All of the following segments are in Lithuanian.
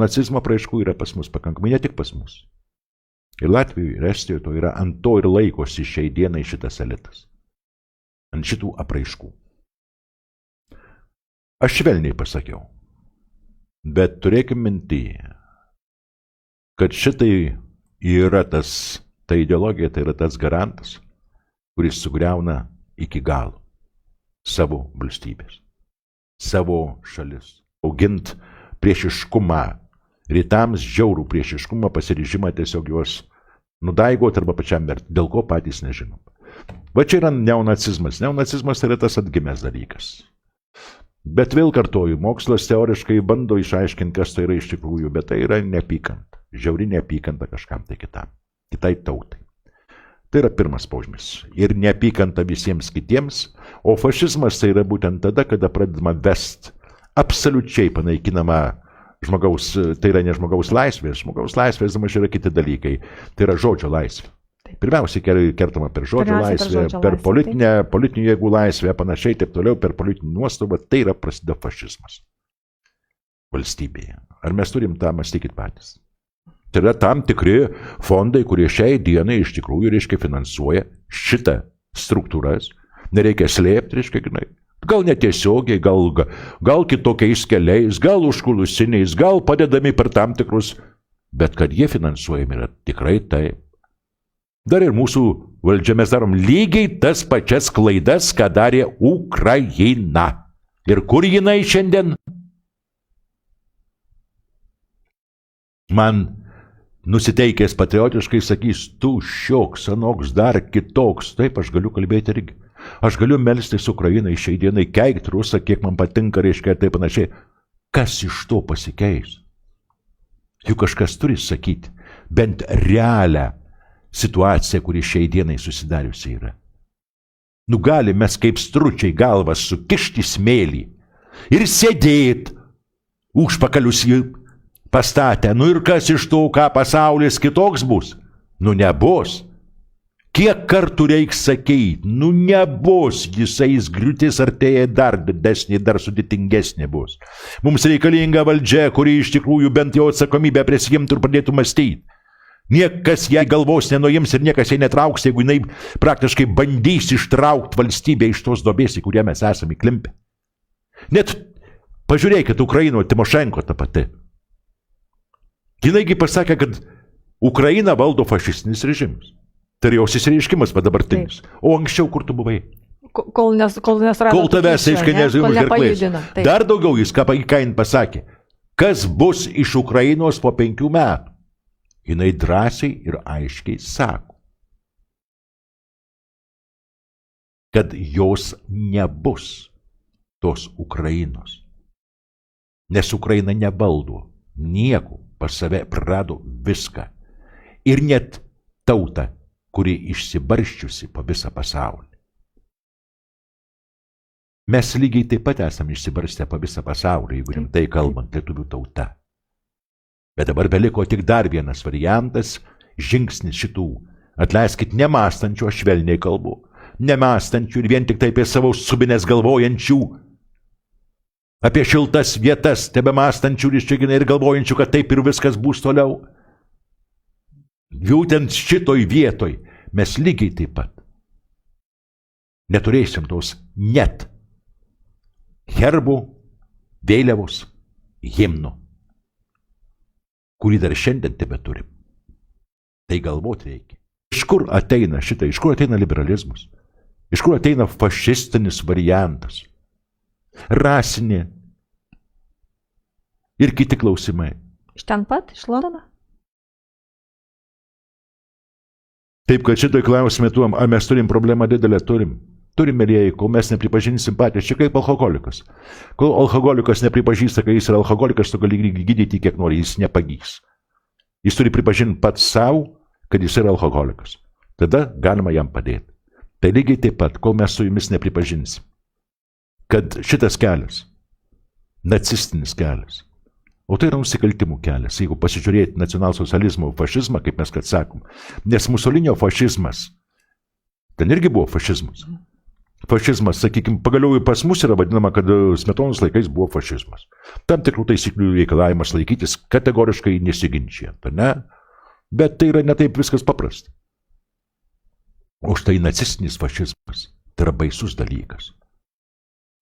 nacizmo apraiškų yra pas mus pakankamai, ne tik pas mus. Ir Latvijoje, ir Estijoje to yra, ant to ir laikosi šiai dienai šitas elitas. Ant šitų apraiškų. Aš švelniai pasakiau, bet turėkim mintyje, kad šitai yra ta ideologija, tai yra tas garantas, kuris sugriauna iki galo savo valstybės, savo šalis. Augint priešiškumą, rytams žiaurų priešiškumą, pasiryžimą tiesiog juos nudaigot arba pačiam verti, dėl ko patys nežinom. Va čia yra neonacizmas. Neonacizmas tai yra tas atgimęs dalykas. Bet vėl kartoju, mokslas teoriškai bando išaiškinti, kas tai yra iš tikrųjų, bet tai yra neapykanta. Žiauri neapykanta kažkam tai kitam, kitai tautai. Tai yra pirmas požymis. Ir neapykanta visiems kitiems, o fašizmas tai yra būtent tada, kada pradedama vest absoliučiai panaikinama žmogaus, tai yra ne žmogaus laisvės damas yra kiti dalykai, tai yra žodžio laisvė. Pirmiausiai kertama per žodžio laisvę, per politinių jėgų laisvę, panašiai taip toliau, per politinį nuostabą, tai yra prasideda fašizmas valstybėje. Ar mes turim tą mąstykit patys? Tai yra tam tikri fondai, kurie šiai dienai iš tikrųjų, reiškia, finansuoja šitą struktūras, nereikia slėpti, reiškia, gal netiesiogiai, gal kitokiais keliais, gal užkulisiniais, gal padedami per tam tikrus, bet kad jie finansuojami yra tikrai taip. Dar ir mūsų valdžia mes darom lygiai tas pačias klaidas, ką darė Ukraina. Ir kur jinai šiandien? Man nusiteikęs patriotiškai sakys, tu šioks, anoks, dar kitoks. Taip, aš galiu kalbėti irgi. Aš galiu melstis Ukrainai šiai dienai, keikti rusą, kiek man patinka, reiškia, ir taip panašiai. Kas iš to pasikeis? Juk kažkas turi sakyti, bent realią situacija, kuri šiai dienai susidariusi yra. Gali mes kaip stručiai galvas sukišti smėlį ir sėdėti užpakalius jį pastatę. Ir kas iš to, ką pasaulis kitoks bus? Nebus. Kiek kartų reiks sakyti? Nebus. Jisais griūtis artėja dar didesnė, dar sudėtingesnė bus. Mums reikalinga valdžia, kuri iš tikrųjų bent jau atsakomybę prisiimtų ir pradėtų mąstyti. Niekas jai galvos nenuims ir niekas jai netrauks, jeigu jinai praktiškai bandys ištraukti valstybę iš tos duobės, į kurią mes esame įklimpę. Net pažiūrėkit, Ukrainoje Timošenko ta pati. Jinaigi pasakė, kad Ukraina valdo fašistinis režimas. Tai jos įsireiškimas padabartinis. O anksčiau kur tu buvai? Kol tavęs aiškiai užgerklės. Dar daugiau jis, ką pasakė, kas bus iš Ukrainos po 5 metų. Jinai drąsiai ir aiškiai sako, kad jos nebus tos Ukrainos. Nes Ukraina nevaldo nieko, pas save prarado viską. Ir net tautą, kuri išsibarščiusi po visą pasaulį. Mes lygiai taip pat esame išsibarstę po visą pasaulį, jeigu rimtai kalbant, lietuvių tauta. Bet dabar beliko tik dar vienas variantas, žingsnis šitų, atleiskit, nemąstančių, aš švelniai kalbu, nemąstančių ir vien tik tai apie savo subinės galvojančių, apie šiltas vietas, tebemąstančių ir galvojančių, kad taip ir viskas bus toliau. Būtent šitoj vietoj mes lygiai taip pat neturėsim tos net herbų, vėliavos, himnų, kurį dar šiandien tebeturim. Tai galvoti reikia. Iš kur ateina šitą, iš kur ateina liberalizmas? Iš kur ateina fašistinis variantas? Rasinė ir kiti klausimai. Iš ten pat, iš Londono? Taip, kad šitoj klausime tuom, ar mes turim problemą didelę, turim. Turim, mėlyjeji, kol mes nepripažinsim patys. Čia kaip alkoholikas. Kol alkoholikas nepripažįsta, kad jis yra alkoholikas, tu gali gydyti kiek nori, jis nepagys. Jis turi pripažinti pats savo, kad jis yra alkoholikas. Tada galima jam padėti. Tai lygiai taip pat, kol mes su jumis nepripažinsim, kad šitas kelias, nacistinis kelias, o tai yra nusikaltimų kelias, jeigu pasižiūrėti nacionalsocializmo, fašizmą, kaip mes kad sakom, nes Musolinio fašizmas, ten irgi buvo fašizmas. Fašizmas, sakykime, pagaliau pas mus yra vadinama, kad Smetonos laikais buvo fašizmas. Tam tikrų taisyklių reikalavimas laikytis kategoriškai nesiginčiant, ne? Bet tai yra netaip viskas paprasta. O štai nacistinis fašizmas tai yra baisus dalykas.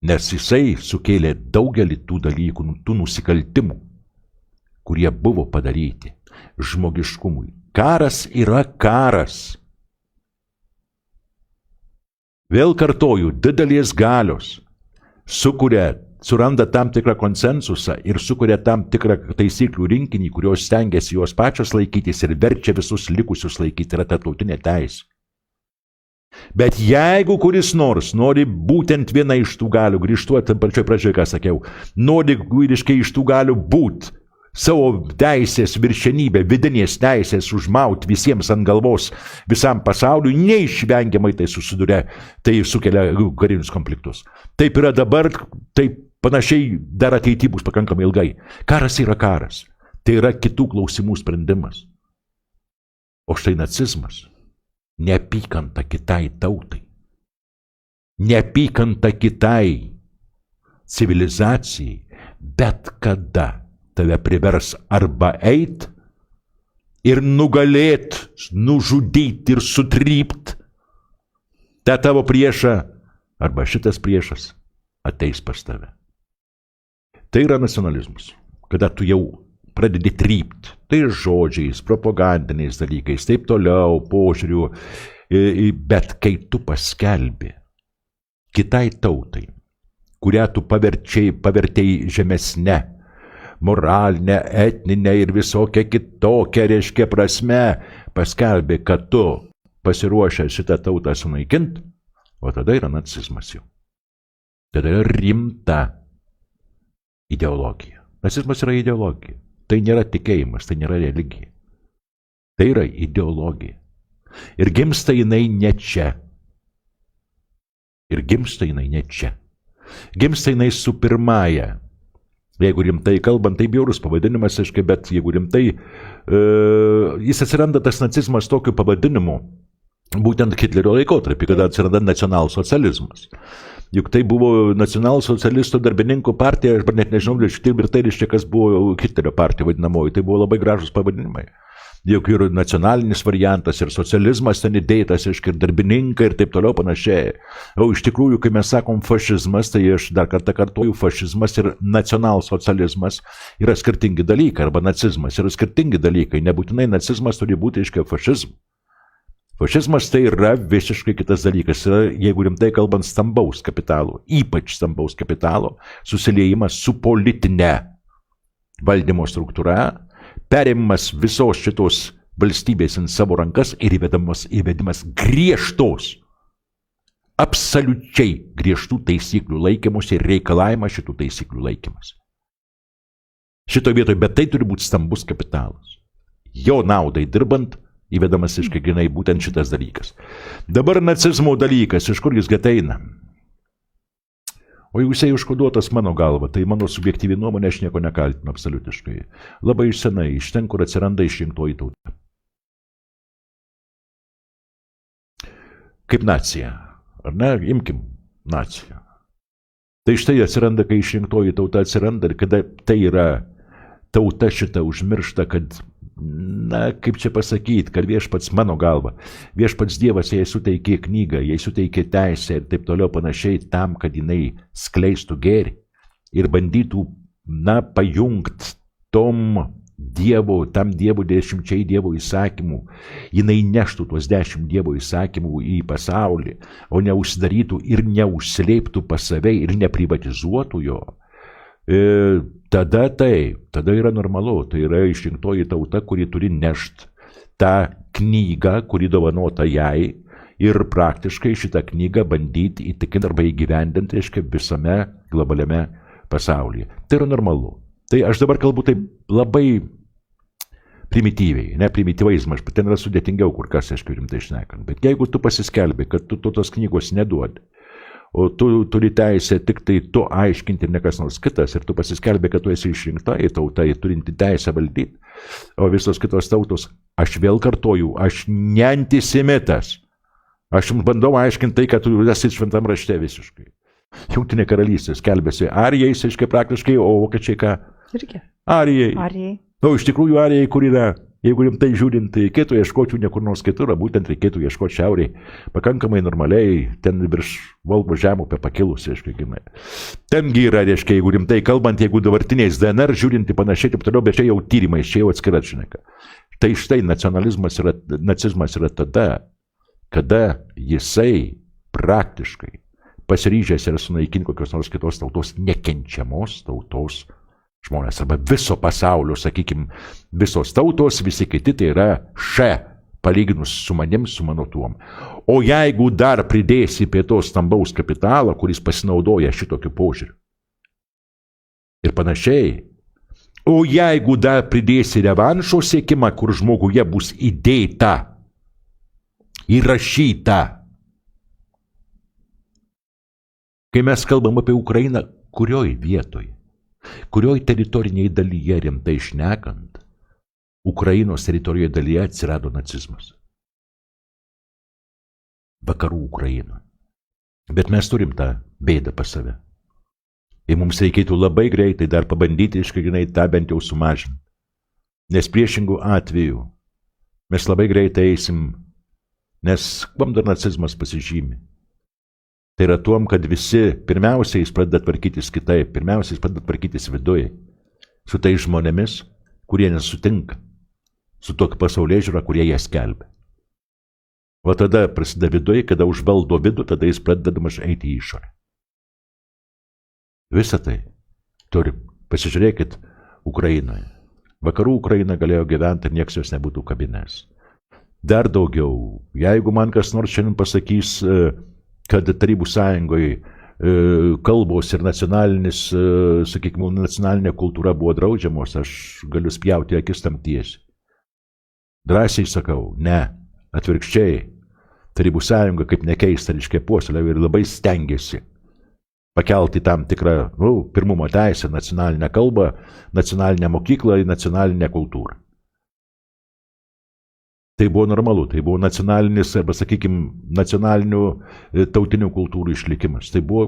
Nes jisai sukėlė daugelį tų dalykų, tų nusikaltimų, kurie buvo padaryti žmogiškumui. Karas yra karas. Vėl kartoju, didelės galios suranda tam tikrą konsensusą ir sukuria tam tikrą taisyklių rinkinį, kurios stengiasi jos pačios laikytis ir verčia visus likusius laikyti, yra tarptautinė teisė. Bet jeigu kuris nors nori būtent viena iš tų galių, grįžtuoti pačioj pradžioje, ką sakiau, nori vyriškai iš tų galių būti, savo teisės viršenybę, vidinės teisės užmauti visiems ant galvos, visam pasauliu, neišvengiamai tai susiduria, tai sukelia karinius konfliktus. Taip yra dabar, taip panašiai dar ateityje bus pakankamai ilgai. Karas yra karas. Tai yra kitų klausimų sprendimas. O štai nacizmas. Neapykanta kitai tautai. Neapykanta kitai civilizacijai. Bet kada tave privers arba eit ir nugalėt, nužudyt ir sutrypt tą tavo priešą, arba šitas priešas ateis pas tave. Tai yra nacionalizmas, kada tu jau pradedi trypt, tai žodžiais, propagandiniais dalykais, taip toliau, požiūriu, bet kai tu paskelbi kitai tautai, kurią tu pavertei žemesne, moralinė, etninė ir visokia kitokia, reiškia prasme, paskelbė, kad tu pasiruošę šitą tautą sunaikinti, o tada yra nacizmas jau. Tada yra rimta ideologija. Nacizmas yra ideologija. Tai nėra tikėjimas, tai nėra religija. Tai yra ideologija. Ir gimsta jinai ne čia. Gimsta jinai su pirmąja. Jeigu rimtai kalbant, tai bjaurus pavadinimas, aiškiai, bet jeigu rimtai, jis atsiranda tas nacizmas tokiu pavadinimu, būtent Hitlerio laikotarpį, kada atsiranda nacionalsocializmas. Juk tai buvo nacionalsocialistų darbininkų partija, aš net nežinau, ir tai reiškia, kas buvo Hitlerio partija vadinamoji, tai buvo labai gražus pavadinimai. Juk ir nacionalinis variantas, ir socializmas ten įdėtas, ir darbininkai, ir taip toliau panašiai. O iš tikrųjų, kai mes sakom fašizmas, tai aš dar kartą kartuoju, fašizmas ir nacionalsocializmas yra skirtingi dalykai, arba nacizmas yra skirtingi dalykai. Nebūtinai nacizmas turi būti iškia fašizmu. Fašizmas tai yra visiškai kitas dalykas, yra, jeigu rimtai kalbant, stambaus kapitalo, ypač stambaus kapitalo, susiliejimas su politinė valdymo struktūra, perėmimas visos šitos valstybės ant savo rankas ir įvedimas griežtos, absoliučiai griežtų taisyklių laikymus ir reikalavimas šitų taisyklių laikymas. Šitoje vietoje, bet tai turi būti stambus kapitalas. Jo naudai dirbant, įvedamas iškiginai būtent šitas dalykas. Dabar nacizmo dalykas, iš kur jis ateina? O jeigu jisai užkoduotas mano galva, tai mano subjektyvi nuomonė, aš nieko nekaltinu absoliutiškai. Labai iš senai, iš ten, kur atsiranda išrinktoji tauta. Kaip nacija, ar ne? Imkim naciją. Tai štai atsiranda, kai išrinktoji tauta atsiranda ir kada tai yra tauta šitą užmiršta, kad, na, kaip čia pasakyti, kad viešpats mano galva, viešpats Dievas jai suteikė knygą, jai suteikė teisę ir taip toliau panašiai tam, kad jinai skleistų gėrį ir bandytų, na, pajungt tam Dievo 10 Dievo įsakymų, jinai neštų tuos 10 Dievo įsakymų į pasaulį, o neužsidarytų ir neužslėptų pas save ir neprivatizuotų jo. Tada yra normalu, tai yra išrinktoji tauta, kuri turi nešti tą knygą, kuri dovanota jai ir praktiškai šitą knygą bandyti įtikinti arba įgyvendinti, reiškia, visame globaliame pasaulyje. Tai yra normalu. Tai aš dabar kalbu taip labai primityviai, ne primityvaizmas, bet ten yra sudėtingiau kur kas, aišku, rimtai šnekant. Bet jeigu tu pasiskelbi, kad tu tos knygos neduodi, o tu turi teisę tik tai tu aiškinti ir ne kas nors kitas, ir tu pasiskelbė, kad tu esi išrinkta į tautą, turinti teisę valdyti, o visos kitos tautos, aš vėl kartoju, aš ne antisemitas, Aš jums bandau aiškinti tai, kad tu esi šventam rašte visiškai. Jungtinė karalystė skelbėsi arijais, aiškiai praktiškai, o vokiečiai ką? Irgi. Arijai. Arijai. Na, iš tikrųjų arijai, kur yra, jeigu rimtai žiūrint, tai reikėtų ieškoti ne kur nors kitur, būtent reikėtų ieškoti šiauriai, pakankamai normaliai, ten virš Volgo žemupio pakilusi, aiškiai, gimai. Tengi yra, aiškiai, jeigu rimtai kalbant, jeigu dabartiniais DNR žiūrinti panašiai, taip toliau, bet čia jau tyrimais, čia jau atskira šneka. Tai štai nacizmas yra tada, kada jisai praktiškai pasiryžęs yra sunaikinti kokios nors kitos tautos, nekenčiamos tautos žmonės, arba viso pasaulio, sakykime, visos tautos, visi kiti tai yra palyginus su manim, su mano tuom. O jeigu dar pridėsi prie to stambaus kapitalo, kuris pasinaudoja šitokiu požiūriu ir panašiai, o jeigu dar pridėsi revanšo siekimą, kur žmoguje bus įrašyta. Kai mes kalbam apie Ukrainą, kurioj vietoj, kurioj teritoriniai dalyje rimtai šnekant, Ukrainos teritorijoje dalyje atsirado nacizmas. Vakarų Ukraina. Bet mes turim tą bėdą pas save. Ir mums reikėtų labai greitai dar pabandyti iškiginai tą bent jau sumažinti. Nes priešingų atveju mes labai greitai eisim, nes kuom dar nacizmas pasižymi. Tai yra tuom, kad visi pirmiausiai jis pradeda tvarkytis kitaip, pirmiausiai jis pradeda tvarkytis viduje, su tai žmonėmis, kurie nesutinka, su tokia pasaulyje žiūra, kurie jie skelbia. O tada prasideda viduje, kada užvaldo vidų, tada jis pradeda maž eiti į išorę. Visą tai turi, pasižiūrėkit Ukrainoje. Vakarų Ukraina galėjo gyventi ir nieks jos nebūtų kabinės. Dar daugiau, jeigu man kas nors šiandien pasakys, kad Tarybų sąjungoje kalbos ir nacionalinis, sakykime, nacionalinė kultūra buvo draudžiamos, aš galiu spjauti akis tam tiesiai. Drąsiai sakau, ne, atvirkščiai, Tarybų sąjunga kaip nekeista, reiškia, puoselėjo ir labai stengiasi pakelti tam tikrą, pirmumo teisę, nacionalinę kalbą, nacionalinę mokyklą ir nacionalinę kultūrą. Tai buvo normalu, tai buvo nacionalinis, arba, sakykime, nacionalinių tautinių kultūrų išlikimas. Tai buvo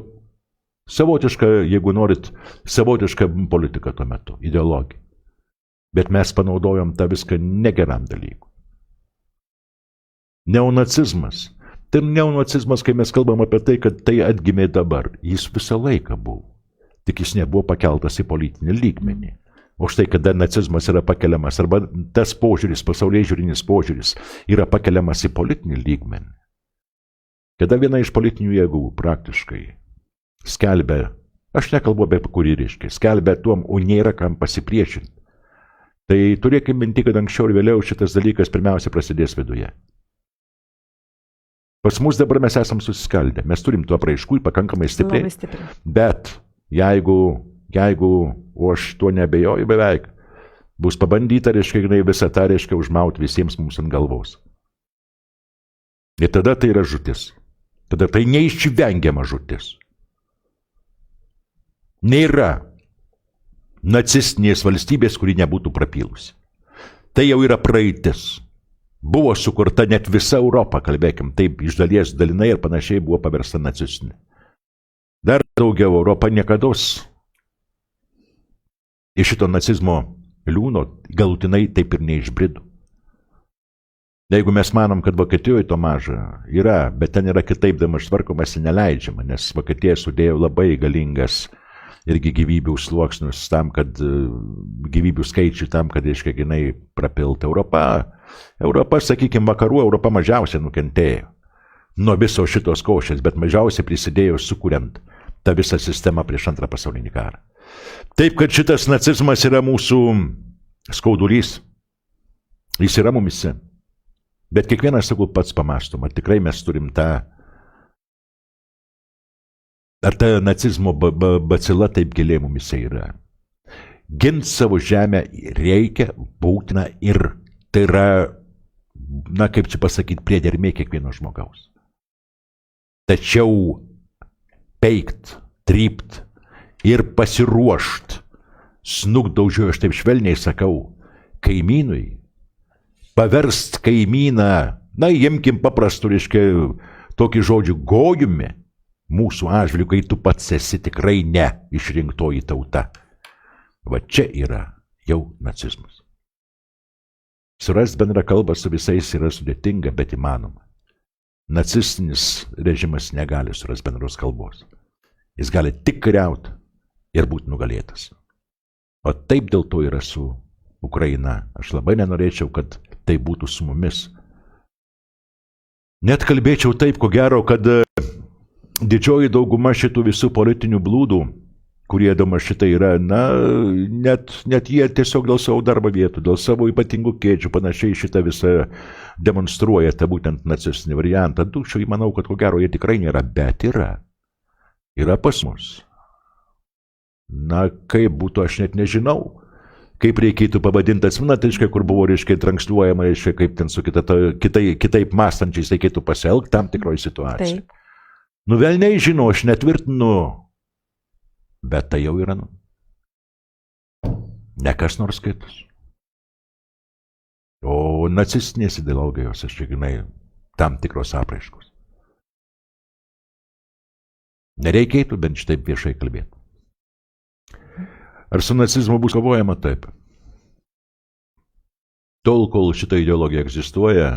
savotiška, jeigu norit, savotiška politika tuo metu, ideologija. Bet mes panaudojom tą viską negeram dalykui. Neonacizmas. Tai neonacizmas, kai mes kalbam apie tai, kad tai atgimė dabar, jis visą laiką buvo. Tik jis nebuvo pakeltas į politinį lygmenį. O štai, kada nacizmas yra pakeliamas, arba tas požiūris, pasaulyje žiūrinis požiūris, yra pakeliamas į politinį lygmenį. Kada viena iš politinių jėgų praktiškai skelbia, aš nekalbu apie kurį reiškia, skelbia tuom, o nėra kam pasipriešinti. Tai turėkime minti, kad anksčiau ir vėliau šitas dalykas pirmiausia prasidės viduje. Pas mus dabar mes esam susiskaldę, mes turim tų apraiškų pakankamai stipriai, bet jeigu, o aš tuo nebejoju beveik, bus pabandyta, reiškia, visą tą, reiškia, užmauti visiems mums ant galvos. Ir tada tai yra žūtis. Tada tai neišvengiama žūtis. Nėra nacistinės valstybės, kuri nebūtų prapilusi. Tai jau yra praeitis. Buvo sukurta net visa Europa, kalbėkim, taip, iš dalies dalinai ir panašiai buvo paversta nacistinė. Dar daugiau, Europa niekados iš šito nacizmo liūno galutinai taip ir neišbrido. Jeigu mes manom, kad Vokietijoje to maža yra, bet ten yra kitaip damaž tvarkomasi neleidžiama, nes Vokietija sudėjo labai galingas irgi gyvybių sluoksnius tam, kad gyvybių skaičių tam, kad, reiškia, jinai prapilta. Europa, sakykime, vakarų Europa mažiausiai nukentėjo nuo viso šitos košės, bet mažiausiai prisidėjo sukuriant tą visą sistemą prieš Antrą pasaulinį karą. Taip, kad šitas nacizmas yra mūsų skaudulys, jis yra mumise, bet kiekvienas, sakau, pats pamąstom, ar tikrai mes turim tą, ar ta nacizmo bacila taip giliai mumise yra. Gint savo žemę reikia, būtina ir tai yra, na kaip čia pasakyti, priedermė kiekvieno žmogaus. Tačiau peikt, trypt ir pasiruošt, snukdaužiu, aš taip švelniai sakau, kaimynui, paverst kaimyną Na, imkim paprastų, reiškia, tokį žodžių gojumi mūsų atžvilgiu, kai tu pats esi tikrai ne išrinktoji tauta. Va čia yra jau nacizmas. Surasti bendrą kalbą su visais yra sudėtinga, bet įmanoma. Nacistinis režimas negali surasti bendros kalbos. Jis gali tik kariauti ir būti nugalėtas. O taip dėl to yra su Ukraina. Aš labai nenorėčiau, kad tai būtų su mumis. Net kalbėčiau taip, ko gero, kad didžioji dauguma šitų visų politinių blūdų, kurie dabar šitai yra, na, net jie tiesiog dėl savo darbo vietų, dėl savo ypatingų kėdžių panašiai šitą visą demonstruoja, tą būtent nacistinį variantą. Dūkščiau, manau, kad ko gero jie tikrai nėra, bet yra. Yra pas mus. Na, kaip būtų, aš net nežinau. Kaip reikėtų pavadinti, atsimenate, kur buvo, reiškia, transliuojama, reiškia, kaip ten su kitaip mąstančiais reikėtų pasielgti tam tikroje situacijoje. Nu, velniai žino, aš netvirtinu, bet tai jau yra, ne kas nors kitas. O nacistinės ideologijos, aš žinai, tam tikros apraiškos. Nereikėtų bent šitaip viešai kalbėti. Ar su nacizmu bus kovojama? Taip. Tol, kol šita ideologija egzistuoja,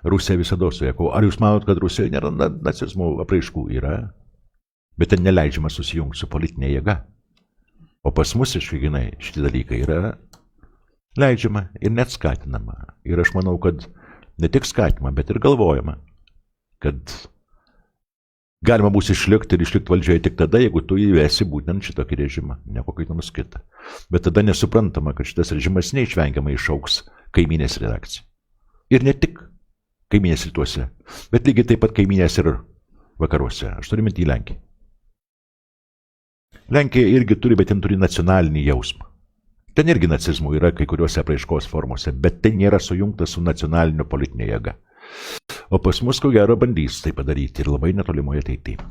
Rusija visada su ja kovoja. Ar jūs manot, kad Rusijoje nėra nacizmo apraiškų? Yra. Bet ten neleidžiama susijungti su politinė jėga. O pas mus, išvyginai, šitie dalykai yra leidžiama ir net skatinama. Ir aš manau, kad ne tik skatinama, bet ir galvojama, kad galima bus išlikti ir išlikti valdžioje tik tada, jeigu tu įvesi būtent šitokį režimą, ne kokį nors kitą. Bet tada nesuprantama, kad šitas režimas neišvengiamai išauks kaiminės redakciją. Ir ne tik kaiminės rytuose, bet lygiai taip pat kaiminės ir vakaruose. Aš turiu minti į Lenkiją. Lenkija irgi turi, bet ten turi nacionalinį jausmą. Ten irgi nacizmų yra kai kuriuose apraiškos formose, bet tai nėra sujungta su nacionalinio politinė jėga. O pas mus, ko gero, bandys tai padaryti ir labai netolimoje ateityje.